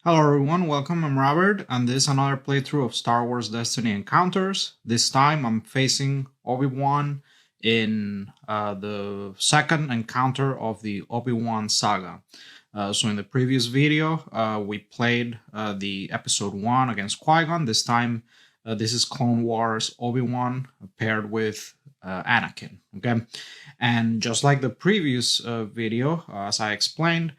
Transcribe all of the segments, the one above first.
Hello everyone, welcome, I'm Robert, and this is another playthrough of Star Wars Destiny Encounters. This time I'm facing Obi-Wan in the second encounter of the Obi-Wan saga. So in the previous video, we played the episode 1 against Qui-Gon. This time, this is Clone Wars Obi-Wan paired with Anakin, okay? And just like the previous video, as I explained,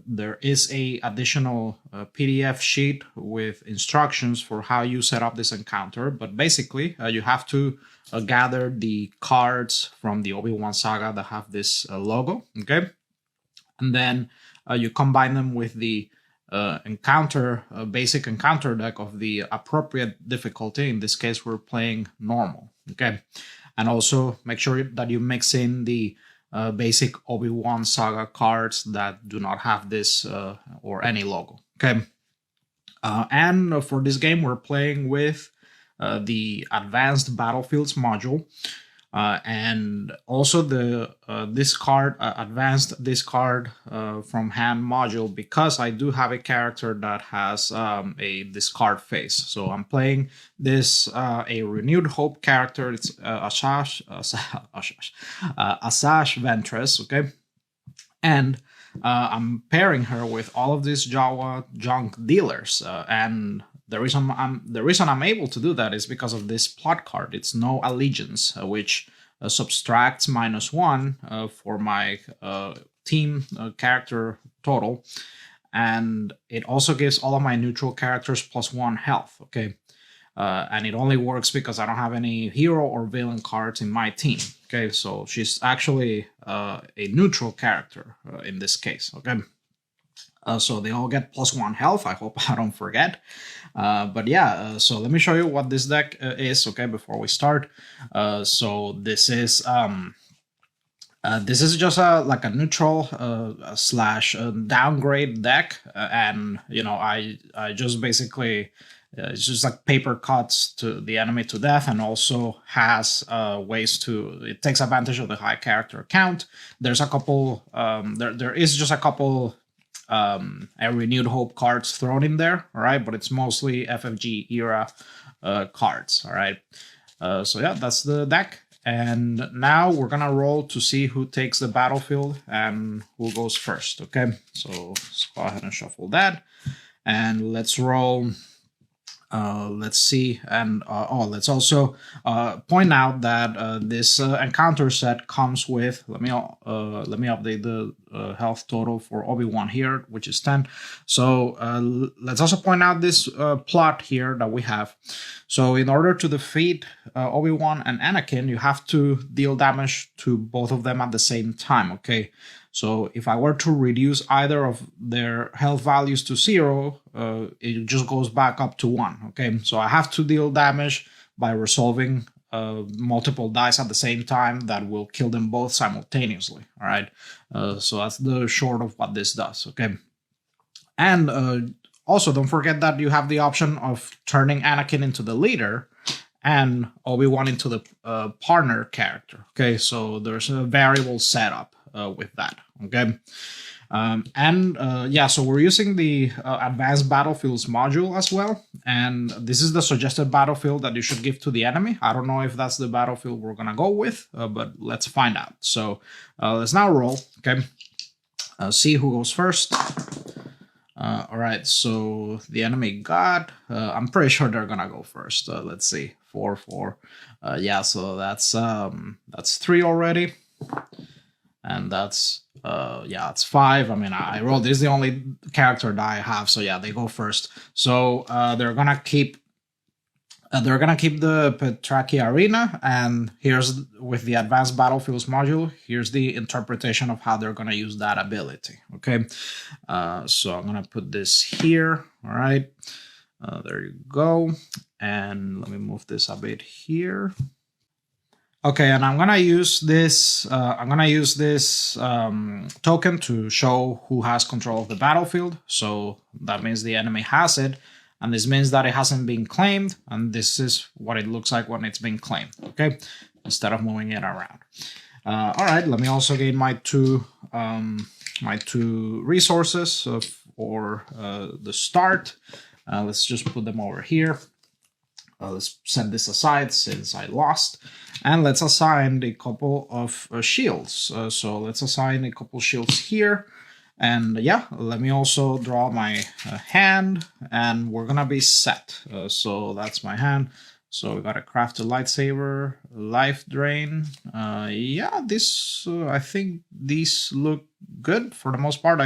there is a additional PDF sheet with instructions for how you set up this encounter, but basically you have to gather the cards from the Obi-Wan saga that have this logo, okay? And then you combine them with the basic encounter deck of the appropriate difficulty. In this case, we're playing normal, okay? And also make sure that you mix in the basic Obi-Wan saga cards that do not have this or any logo. Okay, and for this game we're playing with the Advanced Battlefields module, and also the advanced discard from hand module, because I do have a character that has a discard phase. So I'm playing this a Renewed Hope character. It's Asajj Ventress, okay, and I'm pairing her with all of these Jawa junk dealers, and the reason I'm able to do that is because of this plot card. It's No Allegiance, which subtracts -1 for my team character total, and it also gives all of my neutral characters +1 health. Okay, and it only works because I don't have any hero or villain cards in my team. Okay, so she's actually a neutral character in this case. Okay. So they all get +1 health. I hope I don't forget. But yeah, so let me show you what this deck is, okay, before we start. So this is just like a neutral slash downgrade deck, and you know I just basically it's just like paper cuts to the enemy to death, and also has ways to, it takes advantage of the high character count. There's a couple there is just a couple a Renewed Hope cards thrown in there, all right, but it's mostly FFG era cards, all right. So yeah, that's the deck, and now we're gonna roll to see who takes the battlefield and who goes first. Okay, so let's go ahead and shuffle that, and let's roll. Let's see, and let's also point out that this encounter set comes with. Let me update the health total for Obi-Wan here, which is 10. So let's also point out this plot here that we have. So in order to defeat Obi-Wan and Anakin, you have to deal damage to both of them at the same time. Okay. So if I were to reduce either of their health values to 0, it just goes back up to 1. Okay, so I have to deal damage by resolving multiple dice at the same time that will kill them both simultaneously. All right, so that's the short of what this does. Okay, and also don't forget that you have the option of turning Anakin into the leader and Obi-Wan into the partner character. Okay, so there's a variable setup with that. Okay, yeah, so we're using the Advanced Battlefields module as well, and this is the suggested battlefield that you should give to the enemy. I don't know if that's the battlefield we're gonna go with, but let's find out. So let's now roll. Okay, see who goes first. All right, so the enemy got, I'm pretty sure they're gonna go first. Let's see, 4, 4. Yeah, so that's 3 already, and that's yeah, it's 5. I mean, I rolled. This is the only character that I have, so yeah, they go first. So they're gonna keep the Petraki Arena, and here's, with the Advanced Battlefields module, here's the interpretation of how they're gonna use that ability. Okay, so I'm gonna put this here. All right, there you go, and let me move this a bit here. Okay, and I'm gonna use this. Token to show who has control of the battlefield. So that means the enemy has it, and this means that it hasn't been claimed. And this is what it looks like when it's been claimed. Okay, instead of moving it around. All right. Let me also gain my two resources for the start. Let's just put them over here. Let's set this aside since I lost. And let's assign a couple of shields. So let's assign a couple shields here. And yeah, let me also draw my hand, and we're gonna be set. So that's my hand. So we got a crafted lightsaber, life drain. Yeah, this I think these look good for the most part.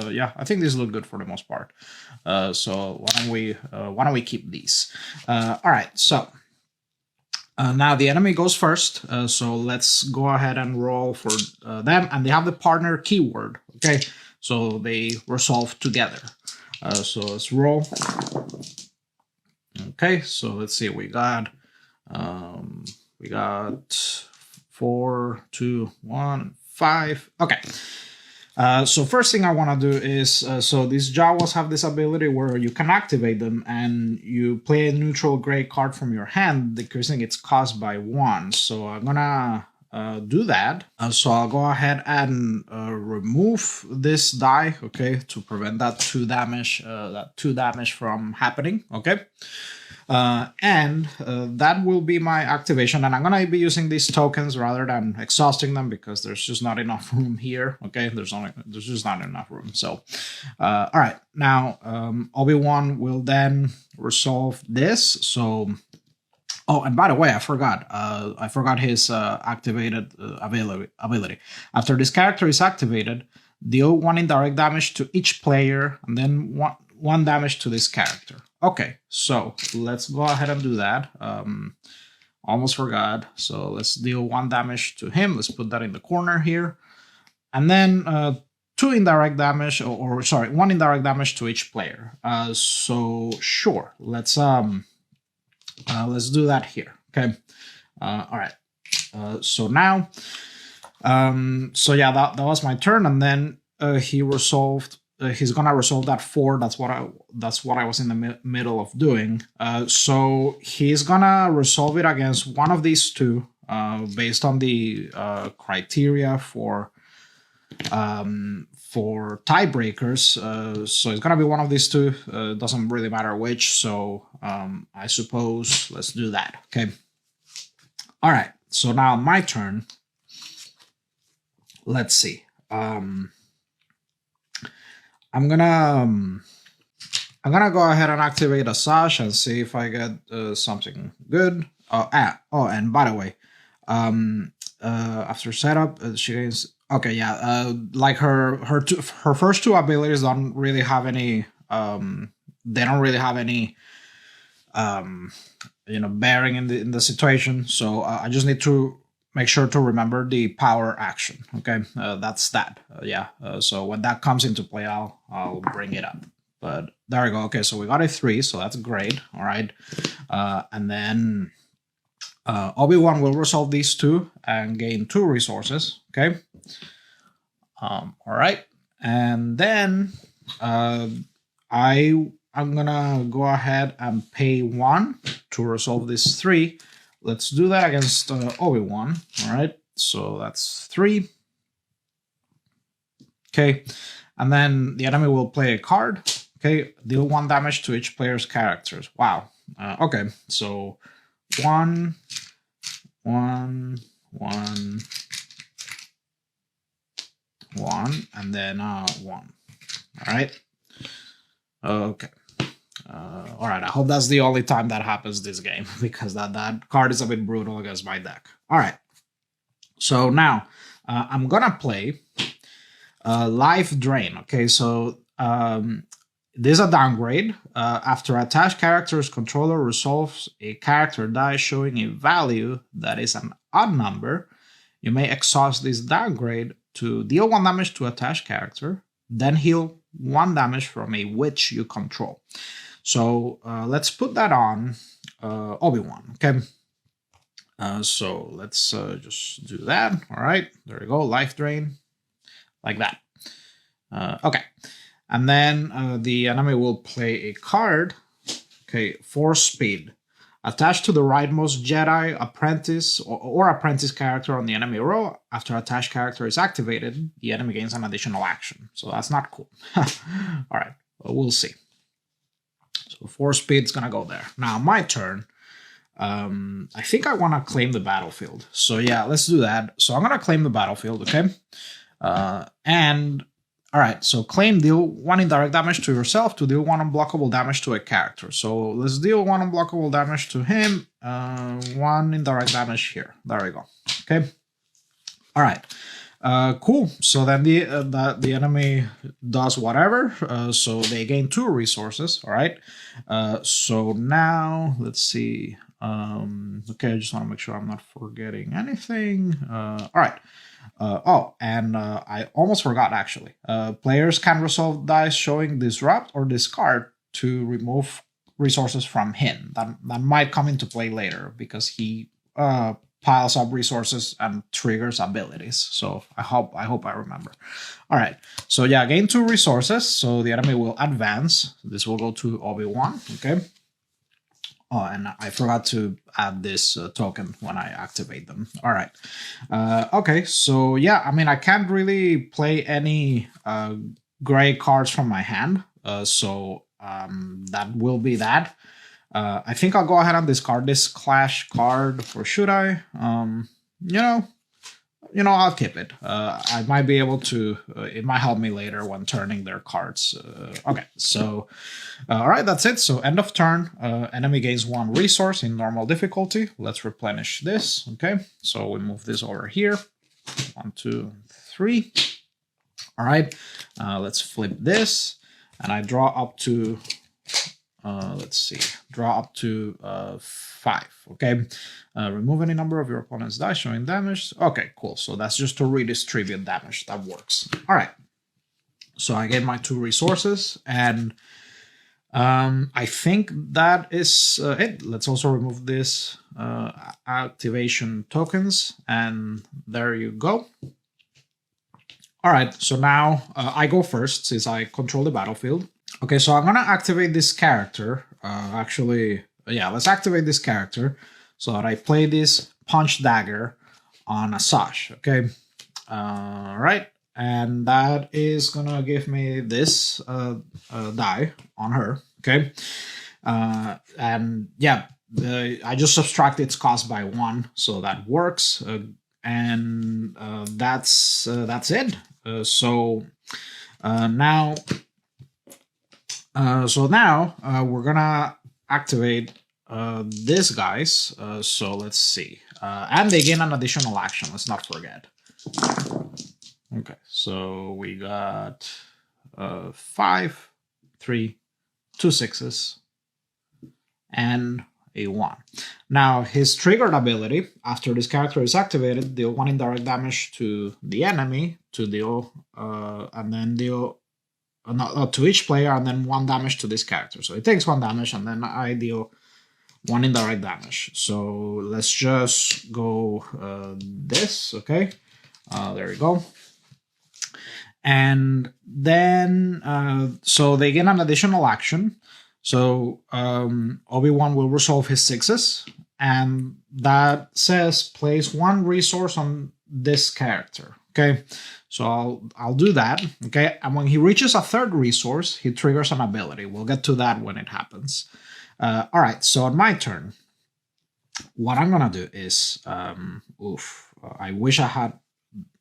Yeah, I think these look good for the most part. So why don't we keep these? All right, so now the enemy goes first. So let's go ahead and roll for them, and they have the partner keyword. Okay, so they resolve together. So let's roll. Okay, so let's see. We got 4, 2, 1, 5. Okay. So first thing I want to do is so these Jawas have this ability where you can activate them, and you play a neutral gray card from your hand, decreasing its cost by 1. So I'm gonna do that. So I'll go ahead and remove this die, okay, to prevent that 2 damage from happening, okay. And that will be my activation, and I'm gonna be using these tokens rather than exhausting them because there's just not enough room here. Okay, there's just not enough room. So, all right, now Obi-Wan will then resolve this. So, oh, and by the way, I forgot his activated ability. After this character is activated, deal 1 indirect damage to each player, and then one damage to this character. Okay, so let's go ahead and do that. Almost forgot. So let's deal 1 damage to him. Let's put that in the corner here. And then 2 indirect damage, or sorry, 1 indirect damage to each player. So sure, let's do that here. Okay. All right. So now, so yeah, that was my turn, and then he resolved. He's gonna resolve that 4. That's what I was in the middle of doing. So he's gonna resolve it against one of these 2, based on the criteria for tiebreakers. So it's gonna be one of these 2. Doesn't really matter which. So I suppose let's do that. Okay. All right. So now my turn. Let's see. I'm gonna go ahead and activate Asajj and see if I get something good. And by the way, after setup, she gains. Okay, yeah. Like her first 2 abilities don't really have any. They don't really have any. Bearing in the situation. So I just need to make sure to remember the power action. Okay, that's that. So when that comes into play, I'll bring it up. But there we go. Okay, so we got a 3, so that's great. All right, and then Obi-Wan will resolve these 2 and gain 2 resources. Okay. All right, and then I'm gonna go ahead and pay 1 to resolve this 3. Let's do that against Obi-Wan. All right, so that's 3. Okay, and then the enemy will play a card. Okay, deal 1 damage to each player's characters. Wow. Okay, so 1, 1, 1, 1, and then 1. All right. Okay. All right, I hope that's the only time that happens this game, because that card is a bit brutal against my deck. All right, so now I'm gonna play Life Drain. Okay, so this is a downgrade. After attached character's controller resolves a character die showing a value that is an odd number, you may exhaust this downgrade to deal 1 damage to attached character, then heal 1 damage from a witch you control. So let's put that on Obi-Wan, okay? So let's just do that. All right, there we go, Life Drain, like that. Okay, and then the enemy will play a card, okay, for speed. Attached to the rightmost Jedi, apprentice, or apprentice character on the enemy row. After attached character is activated, the enemy gains an additional action. So that's not cool. All right. we'll see. So 4 speed's gonna go there. Now my turn. I think I want to claim the battlefield. So yeah, let's do that. So I'm gonna claim the battlefield, okay? And all right, so claim, deal 1 indirect damage to yourself to deal 1 unblockable damage to a character. So let's deal 1 unblockable damage to him, 1 indirect damage here. There we go. Okay. All right. Cool. So then the enemy does whatever. So they gain 2 resources. All right. So now let's see. Okay, I just want to make sure I'm not forgetting anything. All right. I almost forgot actually. Players can resolve dice showing disrupt or discard to remove resources from him. That might come into play later because he piles up resources and triggers abilities. So I hope I remember. All right. So yeah, gain 2 resources. So the enemy will advance. This will go to Obi-Wan. Okay. Oh, and I forgot to add this token when I activate them. All right. Okay, so yeah, I mean, I can't really play any gray cards from my hand. So that will be that. I think I'll go ahead and discard this clash card, or should I? I'll keep it. I might be able to, it might help me later when turning their cards. Okay, so, all right, that's it. So end of turn, enemy gains 1 resource in normal difficulty. Let's replenish this, okay? So we move this over here. 1, 2, 3. All right, let's flip this. And I draw up to, draw up to 5, okay? Remove any number of your opponent's dice showing damage. Okay, cool. So that's just to redistribute damage. That works. All right. So I get my 2 resources, and I think that is it. Let's also remove this activation tokens, and there you go. All right, so now I go first since I control the battlefield. Okay, so I'm gonna activate this character. Let's activate this character so that I play this Punch Dagger on Asajj. Okay, right, and that is gonna give me this die on her. Okay, and yeah, I just subtract its cost by 1, so that works. And that's it. So now we're gonna activate these guys. So let's see, and they gain an additional action. Let's not forget. Okay, so we got 5, 3, 2 6s, and a 1. Now, his triggered ability, after this character is activated, deal 1 indirect damage to the enemy, to deal, and then deal to each player, and then 1 damage to this character. So it takes 1 damage, and then I deal 1 indirect damage. So let's just go this, okay? There you go. And then, so they gain an additional action. So Obi-Wan will resolve his 6s, and that says place 1 resource on this character. Okay, so I'll do that. Okay, and when he reaches a 3rd resource, he triggers an ability. We'll get to that when it happens. All right, so on my turn, what I'm gonna do is, I wish I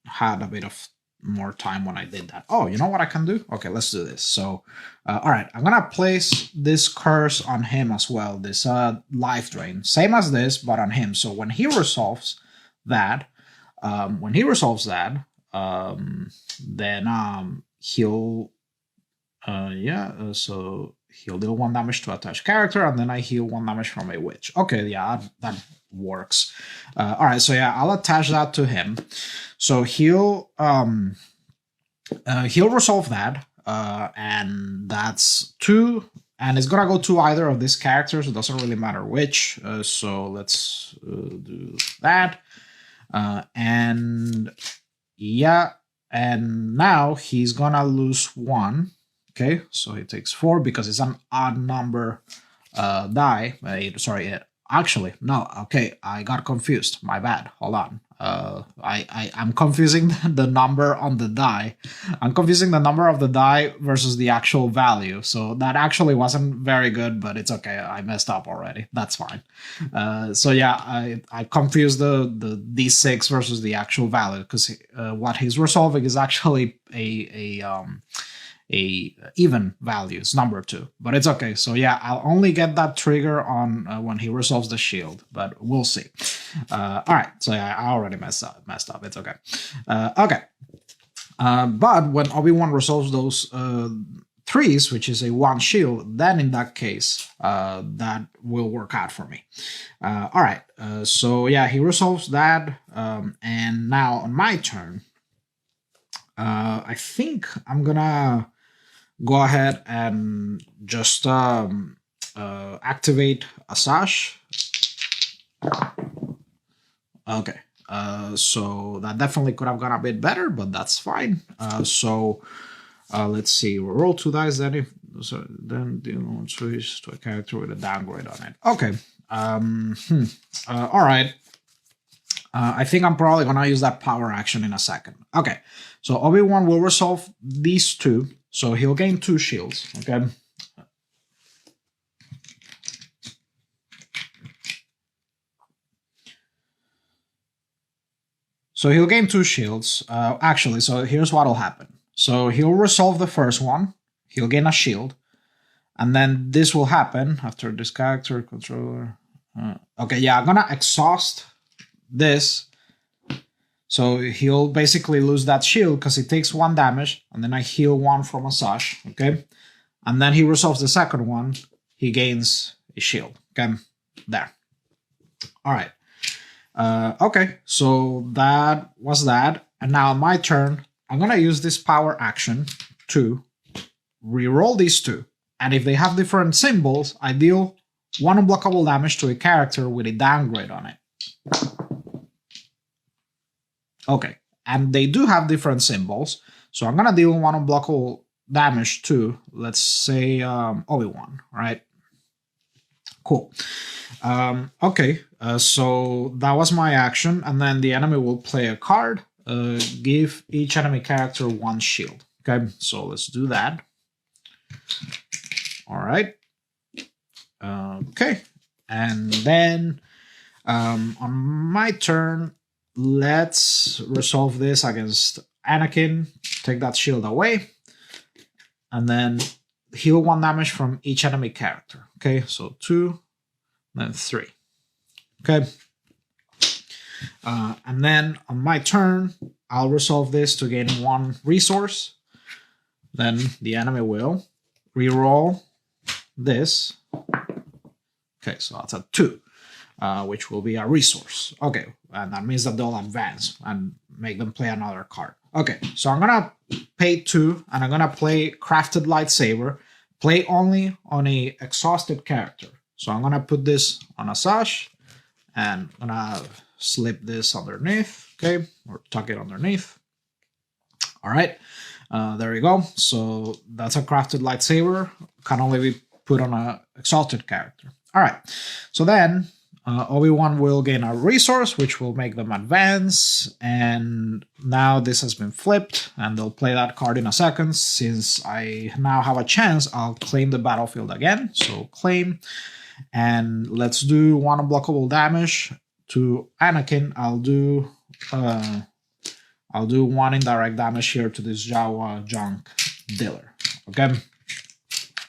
had a bit of more time when I did that. Oh, you know what I can do? Okay, let's do this. So, all right, I'm gonna place this curse on him as well. This life drain, same as this, but on him. So when he resolves that, then he'll, so he'll deal 1 damage to attached character, and then I heal 1 damage from a witch. Okay, yeah, that works. All right, so yeah, I'll attach that to him. So he'll resolve that, and that's 2, and it's gonna go to either of these characters. It doesn't really matter which. So let's do that, and yeah, and now he's gonna lose 1. Okay, so he takes 4 because it's an odd number die. Actually, no. Okay, I got confused. My bad. Hold on. I'm confusing the number on the die. I'm confusing the number of the die versus the actual value. So that actually wasn't very good, but it's okay. I messed up already. That's fine. So yeah, I confused the D6 versus the actual value, because what he's resolving is actually a even values number 2, but it's okay. So yeah, I'll only get that trigger on when he resolves the shield, but we'll see. All right, so yeah, I already messed up. It's okay. Okay, but when Obi-Wan resolves those 3s, which is a 1 shield, then in that case, that will work out for me. All right, so yeah, he resolves that, and now on my turn, I think I'm gonna go ahead and just activate Asajj. Okay, so that definitely could have gone a bit better, but that's fine. So let's see. We'll roll 2 dice, then switch to a character with a downgrade on it. Okay. All right. I think I'm probably gonna use that power action in a second. Okay, so Obi-Wan will resolve these 2, so he'll gain 2 shields. Okay. So he'll gain 2 shields. Actually, so here's what'll happen. So he'll resolve the first one. He'll gain a shield, and then this will happen after this character controller. Okay, yeah, I'm gonna exhaust this. So he'll basically lose that shield because he takes 1 damage, and then I heal 1 from Asajj, okay? And then he resolves the second one, he gains a shield, okay? There. All right. Okay, so that was that. And now on my turn, I'm going to use this power action to reroll these 2. And if they have different symbols, I deal 1 unblockable damage to a character with a downgrade on it. Okay, and they do have different symbols, so I'm gonna deal 1 unblockable damage to, let's say, Obi-Wan, right? Cool. Okay, so that was my action, and then the enemy will play a card, give each enemy character 1 shield. Okay, so let's do that. All right. Okay, and then on my turn, let's resolve this against Anakin, take that shield away, and then heal 1 damage from each enemy character. Okay, so 2, then 3. Okay. And then on my turn, I'll resolve this to gain 1 resource. Then the enemy will reroll this. Okay, so that's a 2. Which will be a resource. Okay, and that means that they'll advance and make them play another card. Okay, so I'm gonna pay 2, and I'm gonna play Crafted Lightsaber, play only on a exhausted character. So I'm gonna put this on Asajj, and I'm gonna slip this underneath, okay, or tuck it underneath. All right, there we go. So that's a Crafted Lightsaber, can only be put on a exhausted character. All right, so then Obi-Wan will gain a resource, which will make them advance, and now this has been flipped, and they'll play that card in a second. Since I now have a chance, I'll claim the battlefield again, so claim, and let's do 1 unblockable damage to Anakin. I'll do 1 indirect damage here to this Jawa junk dealer, okay?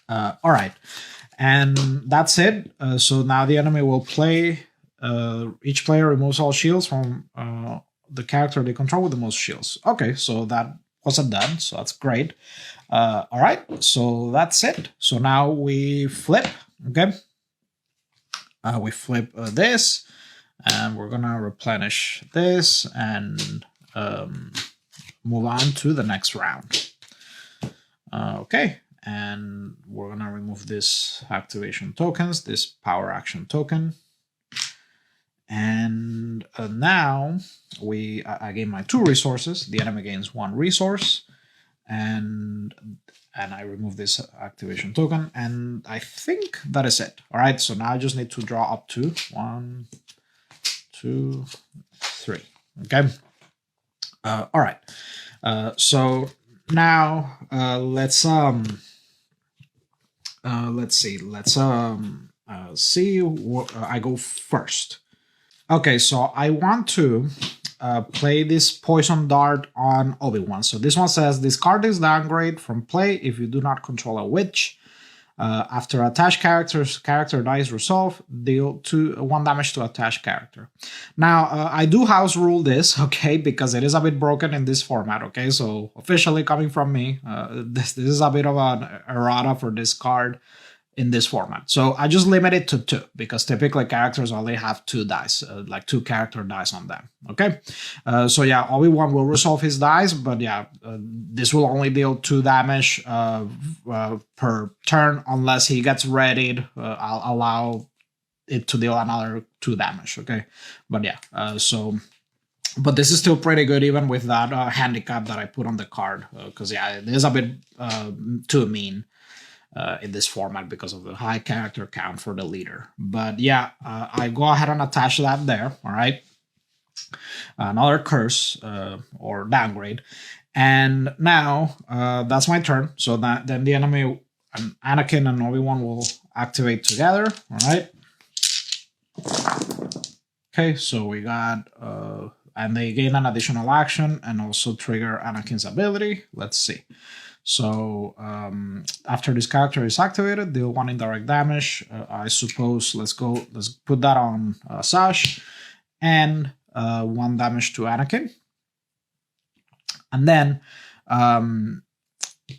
All right. And that's it. So now the enemy will play. Each player removes all shields from the character they control with the most shields. Okay, so that wasn't done. So that's great. All right, so that's it. So now we flip. Okay, we flip this, and we're gonna replenish this and move on to the next round. Okay. And we're gonna remove this activation tokens, this power action token, and now I gain my 2 resources. The enemy gains 1 resource, and I remove this activation token, and I think that is it. All right, so now I just need to draw up to 1, 2, 3. Okay. All right. So now let's see. Let's see what I go first. Okay, so I want to play this poison dart on Obi-Wan. So this one says this card is downgrade from play if you do not control a witch. After attached character dies resolve, deal 1 damage to attached character. Now, I do house rule this, okay, because it is a bit broken in this format, okay? So officially coming from me, this is a bit of an errata for this card in this format. So I just limit it to 2 because typically characters only have 2 dice, like 2 character dice on them. Okay, so yeah, Obi-Wan will resolve his dice, but yeah, this will only deal 2 damage per turn unless he gets readied. I'll allow it to deal another 2 damage. Okay, but yeah, but this is still pretty good even with that handicap that I put on the card because yeah, it is a bit too mean. In this format because of the high character count for the leader. But yeah, I go ahead and attach that there, all right? Another curse or downgrade. And now that's my turn. So then the enemy, Anakin and Obi-Wan will activate together, all right? Okay, so we got, and they gain an additional action and also trigger Anakin's ability. Let's see. So after this character is activated, deal 1 indirect damage. I suppose let's put that on Asajj, and 1 damage to Anakin. And then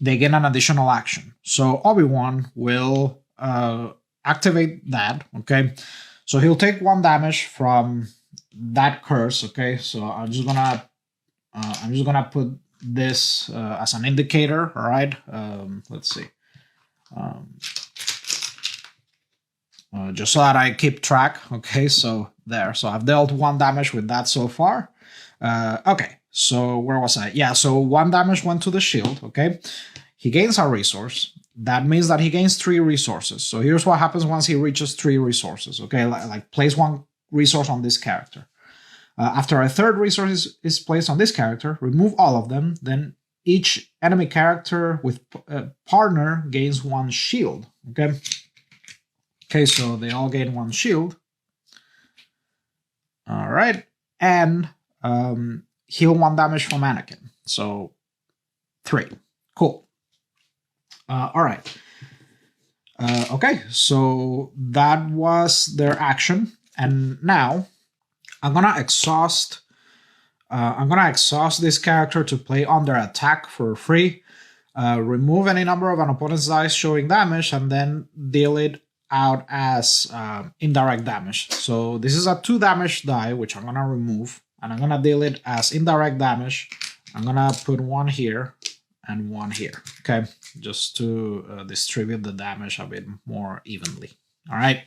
they gain an additional action. So Obi-Wan will activate that. Okay, so he'll take 1 damage from that curse. Okay, so I'm just gonna put this as an indicator. All right, let's see, just so that I keep track. Okay, so there, so I've dealt 1 damage with that so far. Okay, so where was I? Yeah, so 1 damage went to the shield. Okay, he gains a resource. That means that he gains 3 resources. So here's what happens once he reaches 3 resources. Okay, like place 1 resource on this character. After a 3rd resource is placed on this character, remove all of them. Then each enemy character with partner gains 1 shield. Okay. Okay, so they all gain 1 shield. All right, and heal 1 damage from Anakin. So 3. Cool. All right. Okay, so that was their action, and now I'm gonna exhaust this character to play under attack for free. Remove any number of an opponent's dice showing damage, and then deal it out as indirect damage. So this is a 2 damage die, which I'm gonna remove, and I'm gonna deal it as indirect damage. I'm gonna put 1 here and 1 here. Okay, just to distribute the damage a bit more evenly. All right.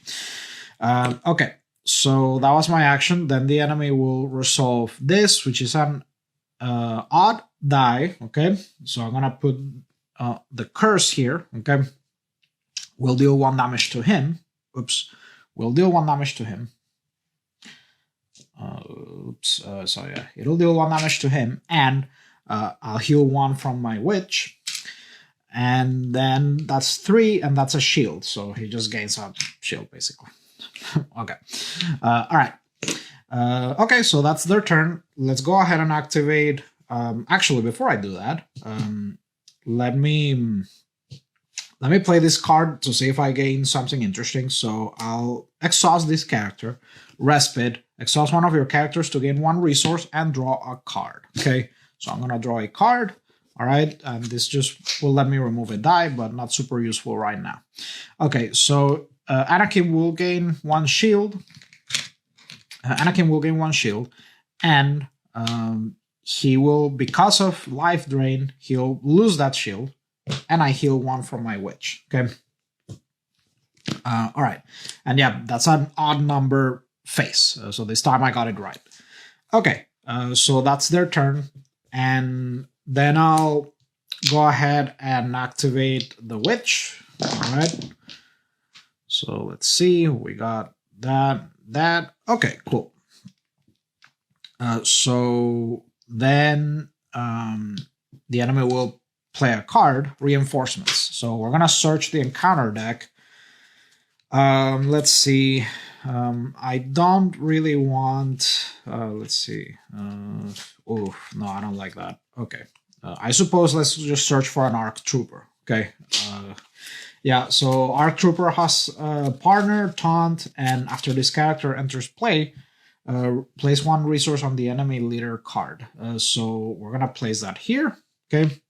Okay. So that was my action. Then the enemy will resolve this, which is an odd die. Okay, so I'm gonna put the curse here. Okay, we'll deal 1 damage to him. Oops, we'll deal 1 damage to him. So yeah, it'll deal 1 damage to him, and I'll heal 1 from my witch, and then that's 3, and that's a shield. So he just gains a shield basically. Okay. All right. Okay, so that's their turn. Let's go ahead and activate. Actually, before I do that, let me play this card to see if I gain something interesting. So I'll exhaust this character, respite, exhaust 1 of your characters to gain 1 resource, and draw a card. Okay, so I'm gonna draw a card. All right, and this just will let me remove a die, but not super useful right now. Okay, so Anakin will gain 1 shield. Anakin will gain 1 shield, and he will, because of life drain, he'll lose that shield, and I heal 1 from my witch. Okay. All right, and yeah, that's an odd number face. So this time I got it right. Okay, so that's their turn, and then I'll go ahead and activate the witch. All right. So let's see, we got that. Okay, cool. So then the enemy will play a card, reinforcements. So we're gonna search the encounter deck. Let's see. I don't really want. Let's see. Oh no, I don't like that. Okay. I suppose let's just search for an ARC Trooper. Okay. Yeah. So ARC Trooper has partner, taunt, and after this character enters play, place one resource on the enemy leader card. So we're gonna place that here. Okay.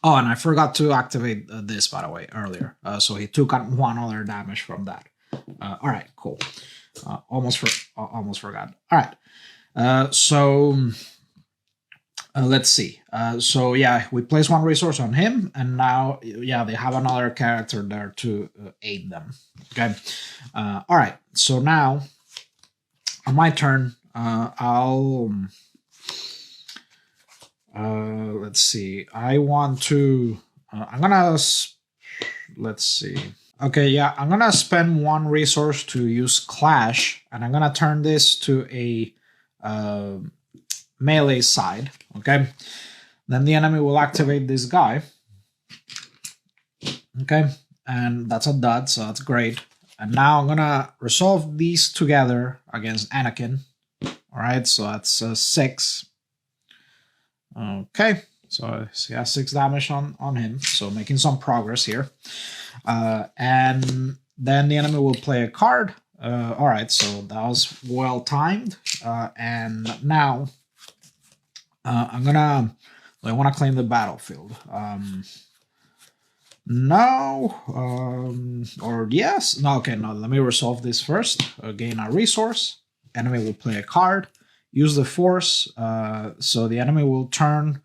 Oh, and I forgot to activate this, by the way, earlier. So he took on one other damage from that. All right, cool. Almost forgot. All right. So let's see. So yeah, we place one resource on him, and now yeah, they have another character there to aid them. Okay. All right. So now on my turn, I'll. Let's see. I want to. I'm gonna. Let's see. Okay, yeah, I'm gonna spend one resource to use Clash, and I'm gonna turn this to a melee side. Okay, then the enemy will activate this guy. Okay, and that's a dud, so that's great. And now I'm gonna resolve these together against Anakin. All right, so that's 6. Okay, so he has 6 damage on him, so making some progress here. And then the enemy will play a card. All right, so that was well timed. And now I want to claim the battlefield. No, or yes. No, okay, no, let me resolve this first. Gain a resource. Enemy will play a card. Use the force, so the enemy will turn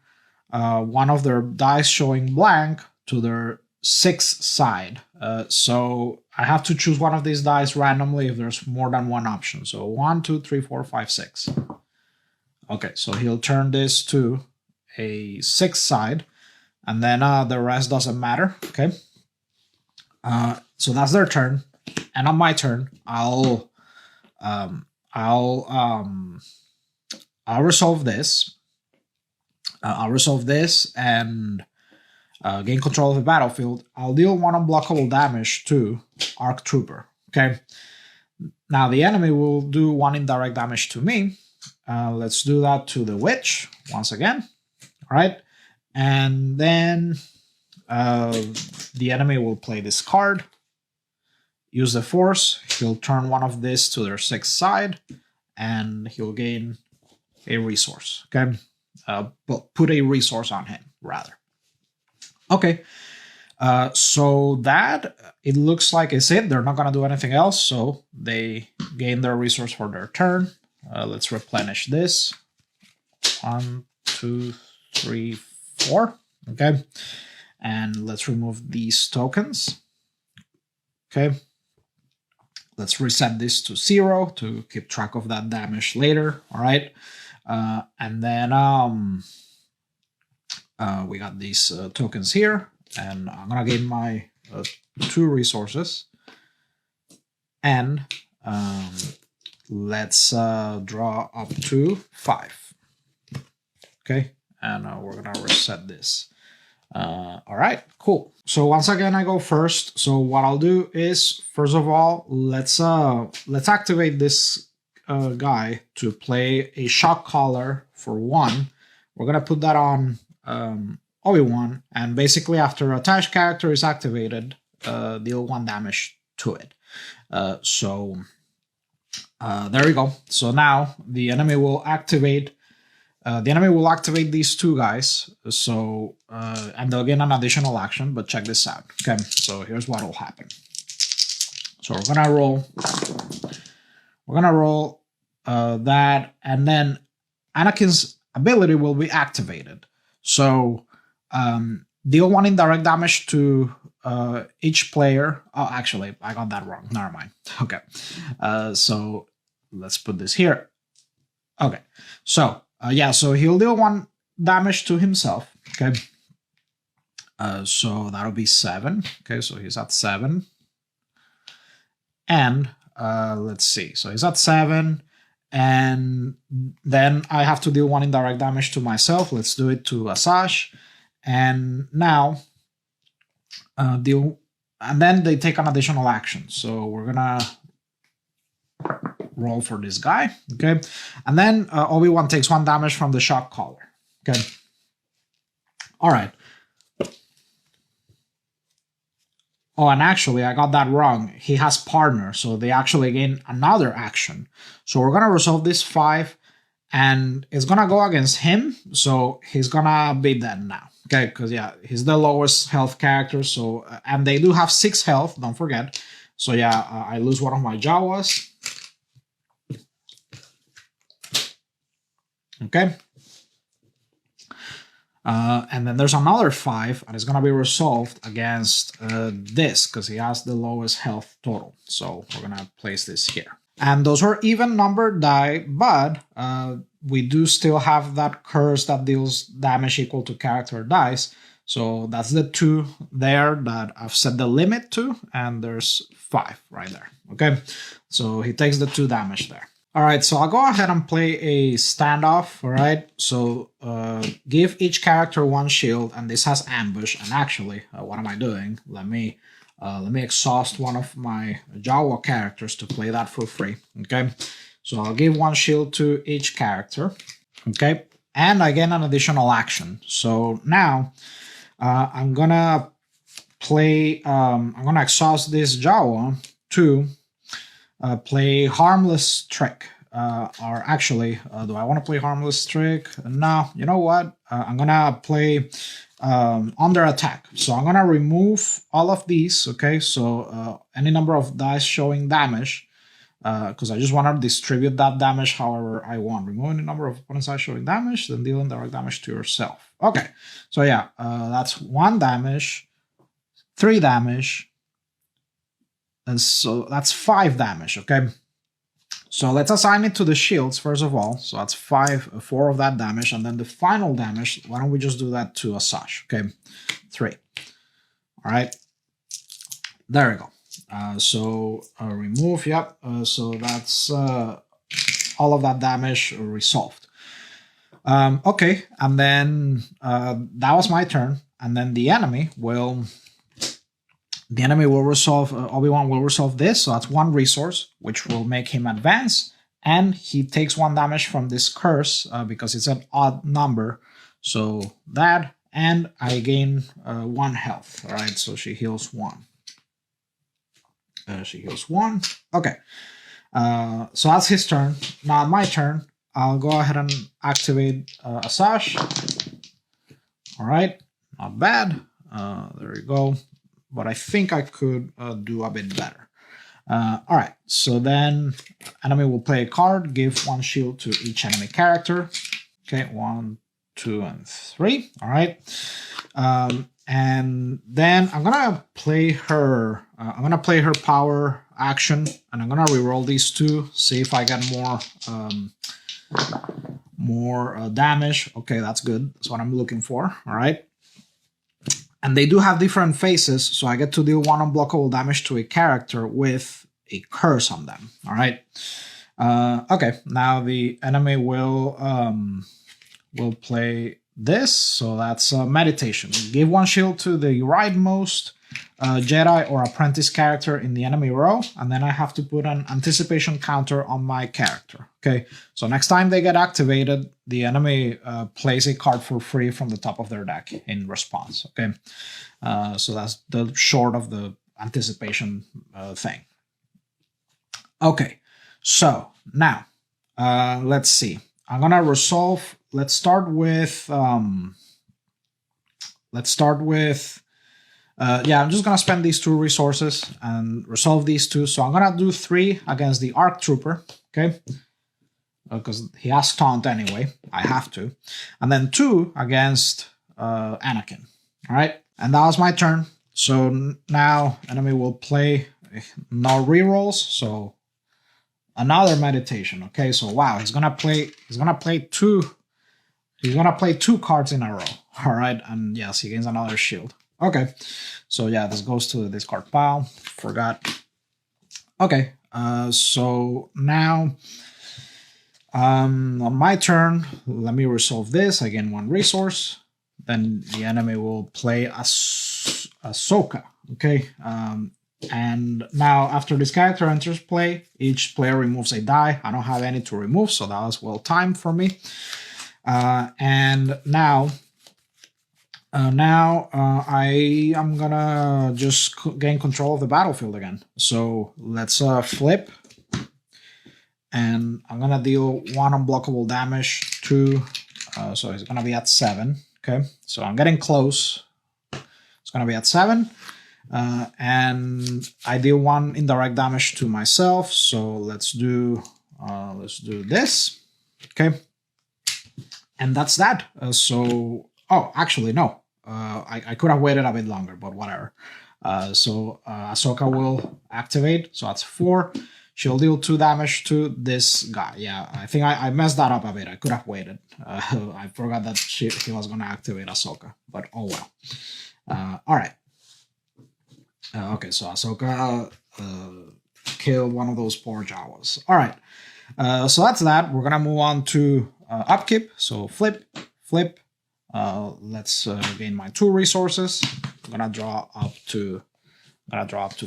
one of their dice showing blank to their 6th side. So I have to choose one of these dice randomly if there's more than one option. So 1, 2, 3, 4, 5, 6. Okay, so he'll turn this to a 6th side, and then the rest doesn't matter. Okay, so that's their turn, and on my turn, I'll resolve this. I'll resolve this and gain control of the battlefield. I'll deal 1 unblockable damage to ARC Trooper. Okay. Now the enemy will do 1 indirect damage to me. Let's do that to the witch once again. All right. And then the enemy will play this card. Use the force. He'll turn one of this to their 6th side, and he'll gain a resource. Okay, but put a resource on him rather. Okay, so that it looks like it's it. They're not gonna do anything else, so they gain their resource for their turn. Let's replenish this. 1, 2, 3, 4. Okay, and let's remove these tokens. Okay. Let's reset this to 0 to keep track of that damage later. All right. And then we got these tokens here, and I'm going to gain my 2 resources. And let's draw up to 5. Okay. And we're going to reset this. All right, cool. So once again, I go first. So what I'll do is, first of all, let's activate this guy to play a shock collar for 1. We're gonna put that on Obi-Wan, and basically after attached character is activated, deal 1 damage to it. So there we go. So now the enemy will activate. These 2 guys, so and they'll gain an additional action, but check this out. Okay, so here's what will happen. So we're gonna roll that, and then Anakin's ability will be activated. So deal 1 indirect damage to each player. Oh, actually, I got that wrong. Never mind. Okay, so let's put this here. Okay, so. So he'll deal 1 damage to himself. Okay. So that'll be 7. Okay, so he's at 7. And let's see. So he's at 7. And then I have to deal 1 indirect damage to myself. Let's do it to Asajj. And now deal, and then they take an additional action. So we're gonna roll for this guy, okay? And then Obi-Wan takes 1 damage from the shock collar, okay? All right. Oh, and actually, I got that wrong. He has partner, so they actually gain another action. So we're gonna resolve this 5, and it's gonna go against him, so he's gonna be dead now. Okay, because yeah, he's the lowest health character, so and they do have 6 health, don't forget. So yeah, I lose one of my Jawas. Okay. And then there's another 5, and it's going to be resolved against this, because he has the lowest health total. So we're going to place this here. And those are even numbered die, but we do still have that curse that deals damage equal to character dice. So that's the 2 there that I've set the limit to, and there's 5 right there. Okay, so he takes the 2 damage there. All right, so I'll go ahead and play a standoff. All right, so give each character 1 shield, and this has ambush. And actually, what am I doing? Let me exhaust one of my Jawa characters to play that for free. Okay, so I'll give 1 shield to each character. Okay, and I get an additional action. So now I'm gonna play. I'm gonna exhaust this Jawa to play Harmless Trick. Or actually, do I want to play Harmless Trick? No, you know what? I'm gonna play Under Attack. So I'm gonna remove all of these, okay? So any number of dice showing damage, because I just want to distribute that damage however I want. Remove any number of opponents dice showing damage, then deal indirect damage to yourself. Okay, so yeah, that's 1 damage, 3 damage, and so that's 5 damage, okay? So let's assign it to the shields first of all. So that's 4 of that damage, and then the final damage, why don't we just do that to Asajj, okay? 3. All right, there we go. So remove, yep. So that's all of that damage resolved. Okay, and then that was my turn, and then the enemy will resolve, Obi-Wan will resolve this, so that's 1 resource, which will make him advance, and he takes 1 damage from this curse, because it's an odd number, so that, and I gain 1 health, alright, so she heals 1. She heals 1, okay, so that's his turn. Now my turn, I'll go ahead and activate Asajj, alright, not bad, there you go. But I think I could do a bit better. All right, so then enemy will play a card, give 1 shield to each enemy character. Okay, 1, 2, and 3. All right, and then I'm gonna play her. I'm gonna play her power action, and I'm gonna reroll these 2, see if I get more damage. Okay, that's good. That's what I'm looking for. All right. And they do have different phases, so I get to deal 1 unblockable damage to a character with a curse on them. All right. Okay. Now the enemy will play this. So that's meditation. Give 1 shield to the rightmost Jedi or apprentice character in the enemy row, and then I have to put an anticipation counter on my character. Okay. So next time they get activated, the enemy plays a card for free from the top of their deck in response. Okay. So that's the short of the anticipation thing. Okay. So now let's see. I'm gonna resolve. Let's start with. Yeah, I'm just gonna spend these 2 resources and resolve these 2. So I'm gonna do 3 against the ARC Trooper. Okay. Because he has taunt anyway, I have to, and then 2 against Anakin. All right, and that was my turn. So now enemy will play no rerolls. So another meditation. Okay, so wow, he's gonna play 2. He's gonna play 2 cards in a row. All right, and yes, he gains another shield. Okay, so yeah, this goes to the discard pile. Forgot. Okay, so now On my turn, let me resolve this. I gain 1 resource. Then the enemy will play Ahsoka. Okay. And now after this character enters play, each player removes a die. I don't have any to remove, so that was well timed for me. And now I am gonna just gain control of the battlefield again. So let's flip, and I'm gonna deal 1 unblockable damage to. So it's gonna be at 7. Okay, so I'm getting close. It's gonna be at 7. And I deal 1 indirect damage to myself. So let's do this. Okay, and that's that. Oh, actually no. I could have waited a bit longer, but whatever. Ahsoka will activate. So that's 4. She'll deal 2 damage to this guy. Yeah, I think I messed that up a bit. I could have waited. I forgot that he was going to activate Ahsoka, but oh well. All right. Okay, so Ahsoka killed one of those poor Jawas. All right, so that's that. We're gonna move on to upkeep. So flip. Let's gain my 2 resources. I'm gonna draw up to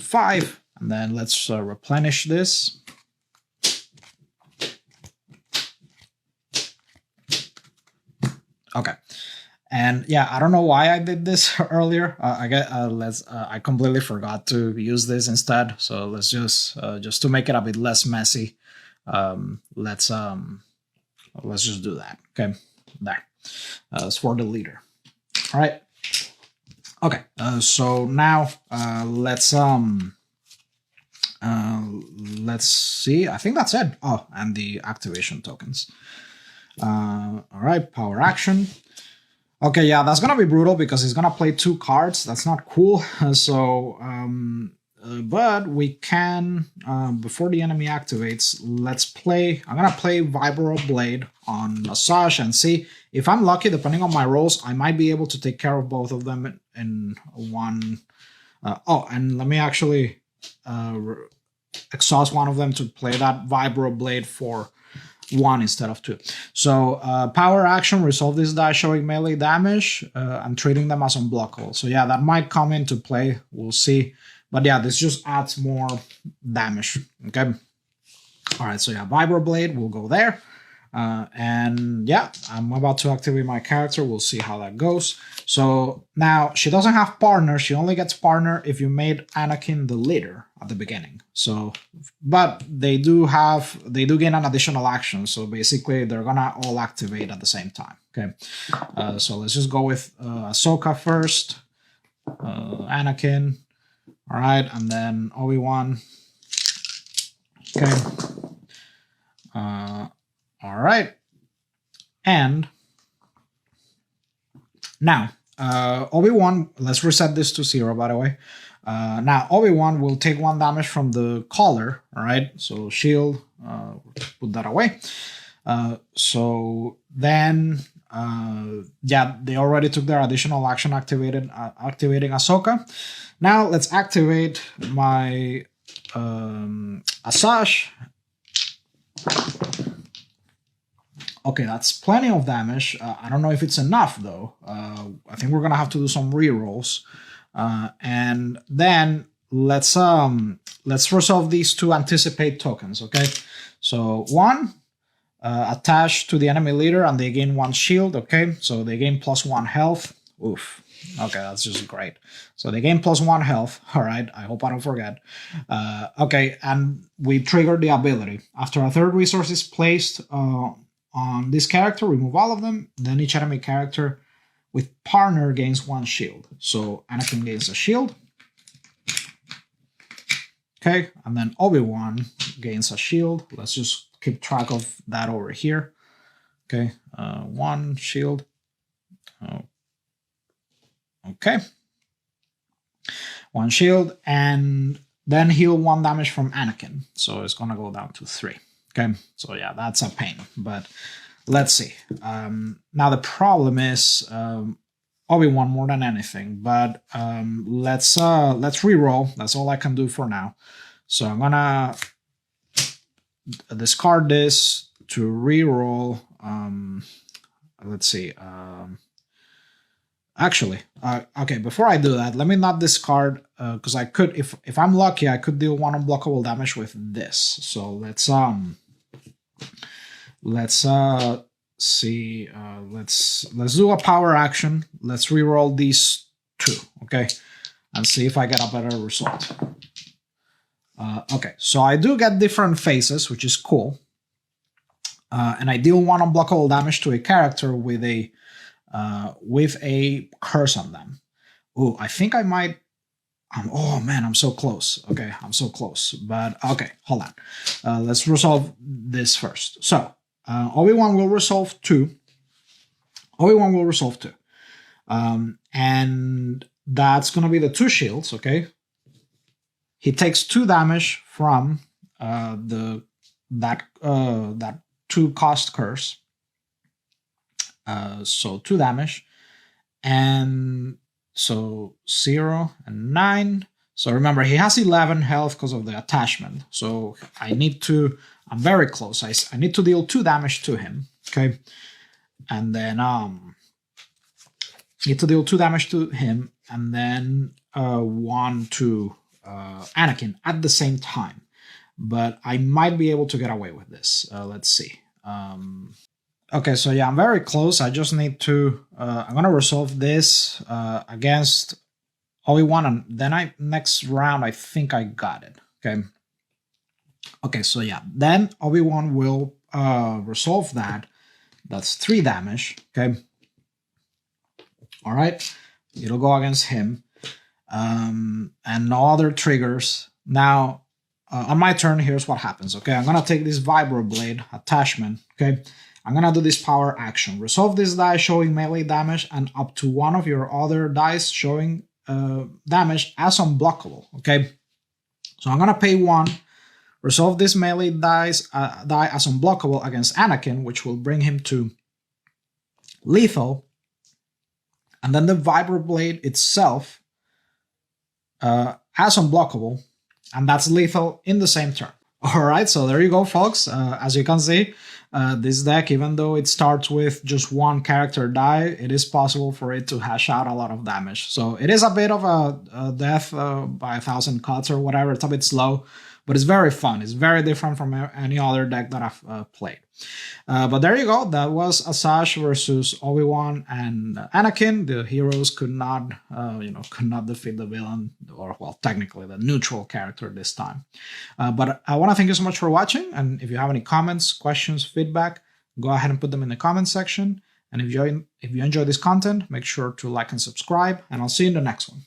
5, and then let's replenish this. Okay. And yeah, I don't know why I did this earlier. I completely forgot to use this instead. So let's just to make it a bit less messy. Let's just do that. Okay, there. It's for the leader. All right. Okay. So now let's see. I think that's it. Oh, and the activation tokens. All right. Power action. Okay, yeah, that's gonna be brutal because he's gonna play 2 cards. That's not cool. But we can, before the enemy activates, let's play. I'm gonna play Vibro Blade on Asajj and see if I'm lucky. Depending on my rolls, I might be able to take care of both of them in one. And let me actually exhaust one of them to play that Vibro Blade for 1 instead of 2. So power action, resolve this die showing melee damage and treating them as unblockable. So yeah, that might come into play. We'll see. But yeah, this just adds more damage. Okay. All right. So yeah, Vibro Blade will go there. And yeah, I'm about to activate my character. We'll see how that goes. So now she doesn't have partner. She only gets partner if you made Anakin the leader at the beginning. So, but they do gain an additional action. So basically they're gonna all activate at the same time. Okay. So let's just go with Ahsoka first, Anakin. All right. And then Obi-Wan. Okay. All right. And now, Obi-Wan, let's reset this to 0, by the way. Now, Obi-Wan will take 1 damage from the collar, all right? So shield, put that away. So then, yeah, they already took their additional action activating Ahsoka. Now, let's activate my Asajj. Okay, that's plenty of damage. I don't know if it's enough, though. I think we're going to have to do some rerolls. And then let's resolve these 2 anticipate tokens, okay? So 1, attached to the enemy leader, and they gain 1 shield, okay? So they gain +1 health. Oof. Okay, that's just great. So they gain +1 health. All right, I hope I don't forget. Okay, and we trigger the ability. After a 3rd resource is placed on this character, remove all of them. Then each enemy character with partner gains 1 shield. So Anakin gains a shield. Okay, and then Obi-Wan gains a shield. Let's just keep track of that over here. Okay, 1 shield. Oh. Okay. 1 shield, and then heal 1 damage from Anakin. So it's gonna go down to 3. Okay, so yeah, that's a pain, but let's see. Now the problem is Obi-Wan more than anything, but let's re-roll. That's all I can do for now. So I'm gonna discard this, to reroll. Let's see. Actually, okay. Before I do that, let me not discard because I could, if I'm lucky, I could deal 1 unblockable damage with this. So let's see. Let's do a power action. Let's reroll these 2, okay, and see if I get a better result. Okay, so I do get different faces, which is cool, and I deal 1 unblockable damage to a character with a curse on them. Ooh, I think I might. Oh man, I'm so close. Okay, I'm so close. But okay, hold on. Let's resolve this first. So Obi-Wan will resolve 2. Obi-Wan will resolve 2. And that's gonna be the 2 shields. Okay. He takes 2 damage from that 2 cost curse. So 2 damage, and so 0 and 9. So remember, he has 11 health because of the attachment. So I'm very close. I need to deal 2 damage to him. Okay, and then need to deal 2 damage to him, and then 1 to Anakin at the same time. But I might be able to get away with this. Let's see. Okay, so yeah, I'm very close. I just need to, I'm going to resolve this against Obi-Wan, and then next round, I think I got it, okay? Okay, so yeah, then Obi-Wan will resolve that. That's 3 damage, okay? All right, it'll go against him, and no other triggers. Now, on my turn, here's what happens, okay? I'm going to take this Vibroblade attachment, okay? I'm going to do this power action. Resolve this die showing melee damage and up to 1 of your other dice showing damage as unblockable, okay? So I'm going to pay 1, resolve this melee die as unblockable against Anakin, which will bring him to lethal, and then the Vibroblade itself as unblockable, and that's lethal in the same turn. All right, so there you go, folks. As you can see, this deck, even though it starts with just 1 character die, it is possible for it to hash out a lot of damage. So it is a bit of a death by 1,000 cuts or whatever. It's a bit slow, but it's very fun. It's very different from any other deck that I've played. But there you go. That was Asajj versus Obi-Wan and Anakin. The heroes could not defeat the villain, or well, technically the neutral character this time. But I want to thank you so much for watching. And if you have any comments, questions, feedback, go ahead and put them in the comment section. And if you enjoy this content, make sure to like and subscribe. And I'll see you in the next one.